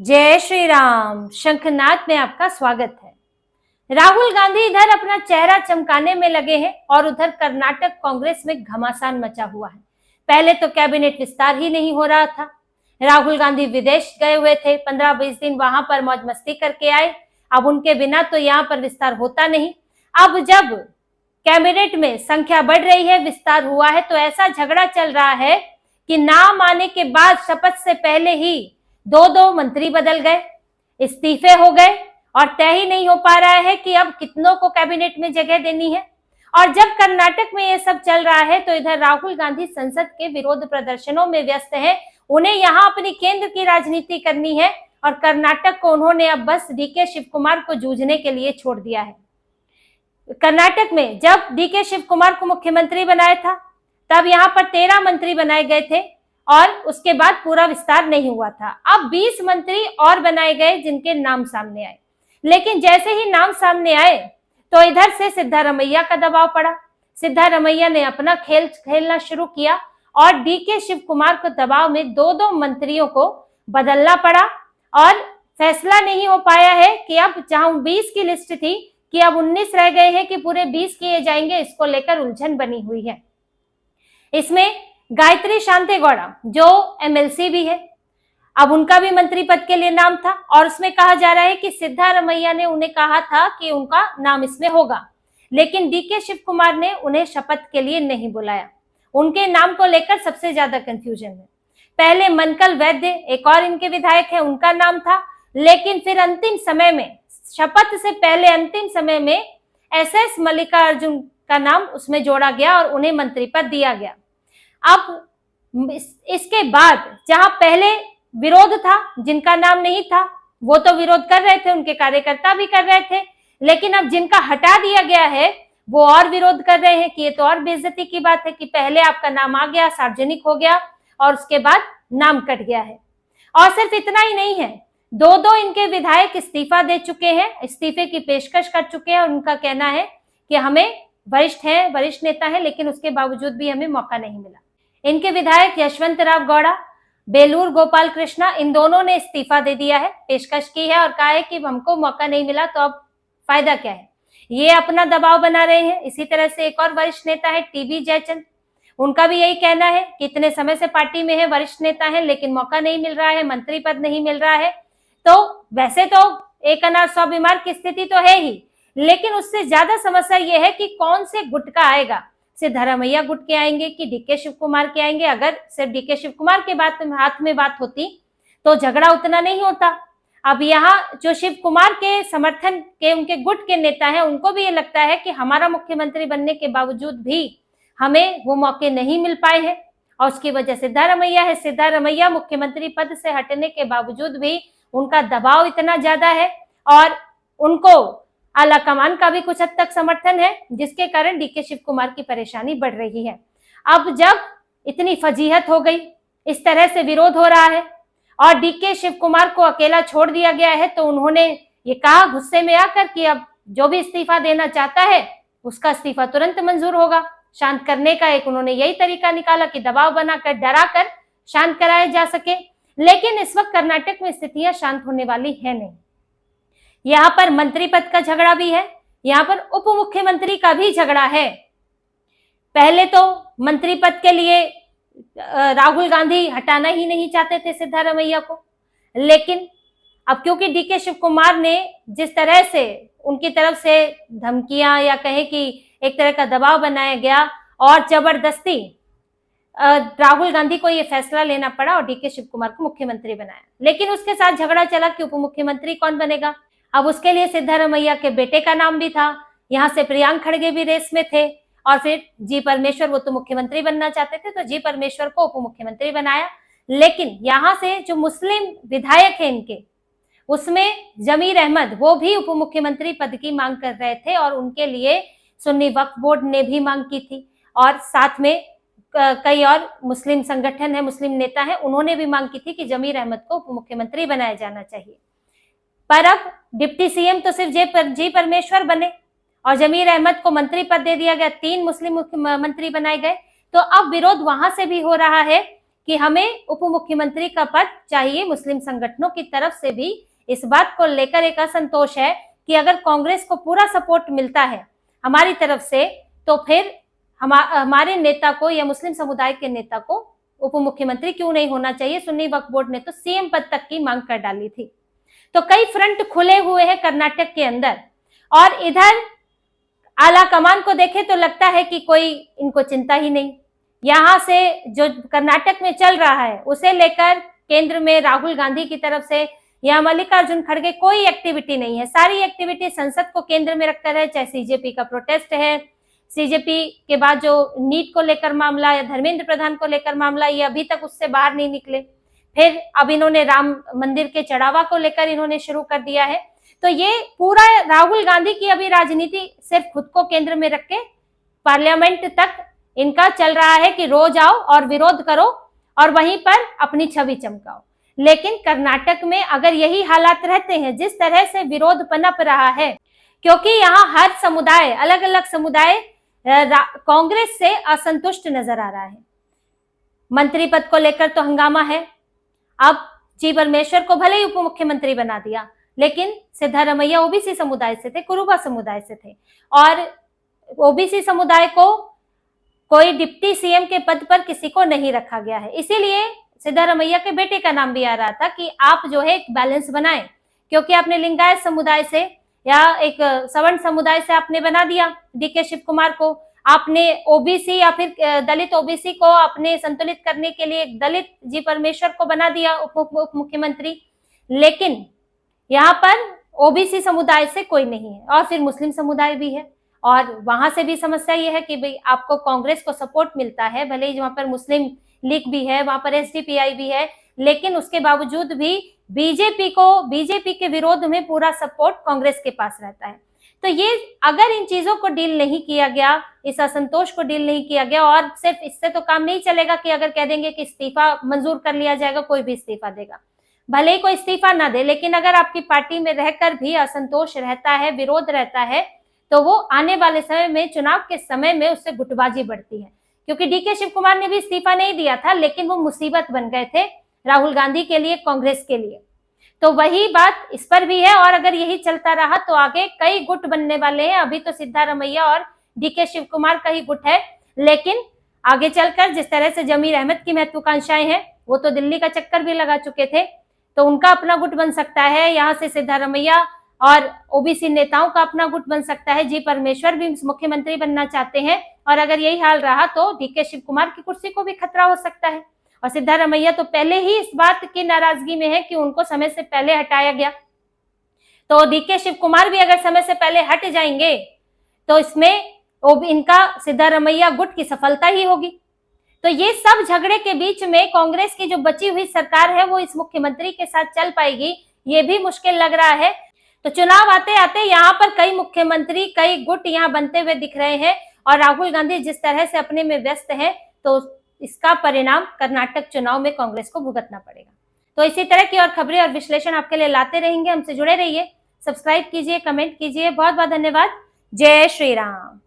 जय श्री राम। शंखनाद में आपका स्वागत है। राहुल गांधी इधर अपना चेहरा चमकाने में लगे हैं और उधर कर्नाटक कांग्रेस में घमासान मचा हुआ है। पहले तो कैबिनेट विस्तार ही नहीं हो रहा था। राहुल गांधी विदेश गए हुए थे, 15-20 दिन वहां पर मौज मस्ती करके आए। अब उनके बिना तो यहाँ पर विस्तार होता नहीं। अब जब कैबिनेट में संख्या बढ़ रही है, विस्तार हुआ है, तो ऐसा झगड़ा चल रहा है कि नाम आने के बाद शपथ से पहले ही दो मंत्री बदल गए, इस्तीफे हो गए और तय ही नहीं हो पा रहा है कि अब कितनों को कैबिनेट में जगह देनी है। और जब कर्नाटक में ये सब चल रहा है तो इधर राहुल गांधी संसद के विरोध प्रदर्शनों में व्यस्त हैं। उन्हें यहाँ अपनी केंद्र की राजनीति करनी है और कर्नाटक को उन्होंने अब बस डीके शिव कुमार को जूझने के लिए छोड़ दिया है। कर्नाटक में जब डीके शिव कुमार को मुख्यमंत्री बनाया था तब यहाँ पर 13 मंत्री बनाए गए थे और उसके बाद पूरा विस्तार नहीं हुआ था। अब 20 मंत्री और बनाए गए जिनके नाम सामने आए, लेकिन जैसे ही नाम सामने आए तो इधर से सिद्धारमैया का दबाव पड़ा। सिद्धारमैया ने अपना खेल खेलना शुरू किया और डीके शिव कुमार को दबाव में दो मंत्रियों को बदलना पड़ा और फैसला नहीं हो पाया है कि अब जहां 20 की लिस्ट थी कि अब 19 रह गए हैं कि पूरे 20 किए जाएंगे, इसको लेकर उलझन बनी हुई है। इसमें गायत्री शांतेगौड़ा जो एमएलसी भी है, अब उनका भी मंत्री पद के लिए नाम था और उसमें कहा जा रहा है कि सिद्धारमैया ने उन्हें कहा था कि उनका नाम इसमें होगा, लेकिन डीके शिव कुमार ने उन्हें शपथ के लिए नहीं बुलाया। उनके नाम को लेकर सबसे ज्यादा कंफ्यूजन है। पहले मनकल वैद्य एक और इनके विधायक है, उनका नाम था, लेकिन फिर अंतिम समय में, शपथ से पहले अंतिम समय में एसएस मल्लिकार्जुन का नाम उसमें जोड़ा गया और उन्हें मंत्री पद दिया गया। अब इसके बाद जहां पहले विरोध था, जिनका नाम नहीं था वो तो विरोध कर रहे थे, उनके कार्यकर्ता भी कर रहे थे, लेकिन अब जिनका हटा दिया गया है वो और विरोध कर रहे हैं कि ये तो और बेइज्जती की बात है कि पहले आपका नाम आ गया, सार्वजनिक हो गया और उसके बाद नाम कट गया है। और सिर्फ इतना ही नहीं है, दो इनके विधायक इस्तीफा दे चुके हैं, इस्तीफे की पेशकश कर चुके हैं और उनका कहना है कि हमें वरिष्ठ नेता है, लेकिन उसके बावजूद भी हमें मौका नहीं मिला। इनके विधायक यशवंत राव गौड़ा, बेलूर गोपाल कृष्णा, इन दोनों ने इस्तीफा दे दिया है, पेशकश की है और कहा है कि हमको मौका नहीं मिला तो अब फायदा क्या है। ये अपना दबाव बना रहे हैं। इसी तरह से एक और वरिष्ठ नेता है टीबी जयचंद, उनका भी यही कहना है कि इतने समय से पार्टी में है, वरिष्ठ नेता है, लेकिन मौका नहीं मिल रहा है, मंत्री पद नहीं मिल रहा है। तो वैसे तो एक अनार 100 बीमार की स्थिति तो है ही, लेकिन उससे ज्यादा समस्या यह है कि कौन से गुट का आएगा। सिद्धारमैया गुट के आएंगे कि डीके शिव कुमार के आएंगे। अगर सिर्फ डीके शिव कुमार के हाथ में बात होती तो झगड़ा उतना नहीं होता। अब यहाँ जो शिव कुमार के समर्थन के उनके गुट के नेता हैं, उनको भी ये लगता है कि हमारा मुख्यमंत्री बनने के बावजूद भी हमें वो मौके नहीं मिल पाए हैं और उसकी वजह सिद्धारमैया है। सिद्धारमैया मुख्यमंत्री पद से हटने के बावजूद भी उनका दबाव इतना ज्यादा है और उनको आला कमान का भी कुछ हद तक समर्थन है, जिसके कारण डीके शिव कुमार की परेशानी बढ़ रही है। अब जब इतनी फजीहत हो गई, इस तरह से विरोध हो रहा है और डीके शिव कुमार को अकेला छोड़ दिया गया है, तो उन्होंने ये कहा गुस्से में आकर कि अब जो भी इस्तीफा देना चाहता है उसका इस्तीफा तुरंत मंजूर होगा। शांत करने का एक उन्होंने यही तरीका निकाला कि दबाव बनाकर, डराकर शांत कराया जा सके। लेकिन इस वक्त कर्नाटक में स्थितियां शांत होने वाली है नहीं। यहाँ पर मंत्री पद का झगड़ा भी है, यहाँ पर उप मुख्यमंत्री का भी झगड़ा है। पहले तो मंत्री पद के लिए राहुल गांधी हटाना ही नहीं चाहते थे सिद्धारमैया को, लेकिन अब क्योंकि डीके शिव कुमार ने जिस तरह से उनकी तरफ से धमकियां या कहे कि एक तरह का दबाव बनाया गया और जबरदस्ती राहुल गांधी को यह फैसला लेना पड़ा और डीके शिव कुमार को मुख्यमंत्री बनाया। लेकिन उसके साथ झगड़ा चला कि उप मुख्यमंत्री कौन बनेगा। अब उसके लिए सिद्धारमैया के बेटे का नाम भी था, यहाँ से प्रियांक खड़गे भी रेस में थे और फिर जी परमेश्वर, वो तो मुख्यमंत्री बनना चाहते थे, तो जी परमेश्वर को उप मुख्यमंत्री बनाया। लेकिन यहाँ से जो मुस्लिम विधायक है इनके, उसमें जमीर अहमद, वो भी उप मुख्यमंत्री पद की मांग कर रहे थे और उनके लिए सुन्नी वक्फ बोर्ड ने भी मांग की थी और साथ में कई और मुस्लिम संगठन है, मुस्लिम नेता है, उन्होंने भी मांग की थी कि जमीर अहमद को उप मुख्यमंत्री बनाया जाना चाहिए। पर अब डिप्टी सीएम तो सिर्फ जी परमेश्वर बने और जमीर अहमद को मंत्री पद दे दिया गया, 3 मुस्लिम मंत्री बनाए गए। तो अब विरोध वहां से भी हो रहा है कि हमें उप मुख्यमंत्री का पद चाहिए। मुस्लिम संगठनों की तरफ से भी इस बात को लेकर एक असंतोष है कि अगर कांग्रेस को पूरा सपोर्ट मिलता है हमारी तरफ से, तो फिर हमारे नेता को या मुस्लिम समुदाय के नेता को उप मुख्यमंत्री क्यों नहीं होना चाहिए। सुन्नी वक्फ बोर्ड ने तो सीएम पद तक की मांग कर डाली थी। तो कई फ्रंट खुले हुए हैं कर्नाटक के अंदर, और इधर आला कमान को देखे तो लगता है कि कोई इनको चिंता ही नहीं। यहां से जो कर्नाटक में चल रहा है उसे लेकर केंद्र में राहुल गांधी की तरफ से या मल्लिकार्जुन खड़गे कोई एक्टिविटी नहीं है। सारी एक्टिविटी संसद को केंद्र में रखकर है, चाहे सीजेपी का प्रोटेस्ट है, सीजेपी के बाद जो नीट को लेकर मामला या धर्मेंद्र प्रधान को लेकर मामला, ये अभी तक उससे बाहर नहीं निकले। फिर अब इन्होंने राम मंदिर के चढ़ावा को लेकर इन्होंने शुरू कर दिया है। तो ये पूरा राहुल गांधी की अभी राजनीति सिर्फ खुद को केंद्र में रख के पार्लियामेंट तक इनका चल रहा है कि रोज आओ और विरोध करो और वहीं पर अपनी छवि चमकाओ। लेकिन कर्नाटक में अगर यही हालात रहते हैं, जिस तरह से विरोध पनप रहा है, क्योंकि यहाँ हर समुदाय, अलग अलग समुदाय कांग्रेस से असंतुष्ट नजर आ रहा है। मंत्री पद को लेकर तो हंगामा है। अब जी परमेश्वर को भले ही उप मुख्यमंत्री बना दिया, लेकिन सिद्धारमैया ओबीसी समुदाय से थे, कुरुबा समुदाय से थे, और ओबीसी समुदाय को कोई डिप्टी सीएम के पद पर किसी को नहीं रखा गया है। इसीलिए सिद्धारमैया के बेटे का नाम भी आ रहा था कि आप जो है एक बैलेंस बनाएं, क्योंकि आपने लिंगायत समुदाय से या एक सवर्ण समुदाय से आपने बना दिया डीके शिव कुमार को, आपने ओबीसी या फिर दलित ओबीसी को अपने संतुलित करने के लिए दलित जी परमेश्वर को बना दिया उप मुख्यमंत्री, लेकिन यहाँ पर ओबीसी समुदाय से कोई नहीं है और फिर मुस्लिम समुदाय भी है। और वहां से भी समस्या ये है कि भाई आपको कांग्रेस को सपोर्ट मिलता है, भले ही वहां पर मुस्लिम लीग भी है, वहां पर एसडीपीआई भी है, लेकिन उसके बावजूद भी बीजेपी के विरोध में पूरा सपोर्ट कांग्रेस के पास रहता है। तो ये अगर इन चीजों को डील नहीं किया गया, इस असंतोष को डील नहीं किया गया, और सिर्फ इससे तो काम नहीं चलेगा कि अगर कह देंगे कि इस्तीफा मंजूर कर लिया जाएगा, कोई भी इस्तीफा देगा, भले ही कोई इस्तीफा ना दे, लेकिन अगर आपकी पार्टी में रहकर भी असंतोष रहता है, विरोध रहता है, तो वो आने वाले समय में, चुनाव के समय में उससे गुटबाजी बढ़ती है। क्योंकि डीके शिव कुमार ने भी इस्तीफा नहीं दिया था, लेकिन वो मुसीबत बन गए थे राहुल गांधी के लिए, कांग्रेस के लिए। तो वही बात इस पर भी है, और अगर यही चलता रहा तो आगे कई गुट बनने वाले हैं। अभी तो सिद्धारमैया और डीके शिव कुमार का ही गुट है, लेकिन आगे चलकर जिस तरह से जमीर अहमद की महत्वाकांक्षाएं हैं, वो तो दिल्ली का चक्कर भी लगा चुके थे, तो उनका अपना गुट बन सकता है। यहाँ से सिद्धारमैया और ओबीसी नेताओं का अपना गुट बन सकता है। जी परमेश्वर भी मुख्यमंत्री बनना चाहते हैं, और अगर यही हाल रहा तो डीके शिव कुमार की कुर्सी को भी खतरा हो सकता है। और सिद्धारमैया तो पहले ही इस बात की नाराजगी में है कि उनको समय से पहले हटाया गया, तो डीके शिव कुमार भी अगर समय से पहले हट जाएंगे तो इसमें इनका सिद्धारमैया गुट की सफलता ही होगी। तो ये सब झगड़े के बीच में कांग्रेस की जो बची हुई सरकार है वो इस मुख्यमंत्री के साथ चल पाएगी, ये भी मुश्किल लग रहा है। तो चुनाव आते आते यहाँ पर कई मुख्यमंत्री, कई गुट यहाँ बनते हुए दिख रहे हैं, और राहुल गांधी जिस तरह से अपने में व्यस्त है, तो इसका परिणाम कर्नाटक चुनाव में कांग्रेस को भुगतना पड़ेगा। तो इसी तरह की और खबरें और विश्लेषण आपके लिए लाते रहेंगे। हमसे जुड़े रहिए, सब्सक्राइब कीजिए, कमेंट कीजिए। बहुत बहुत धन्यवाद। जय श्री राम।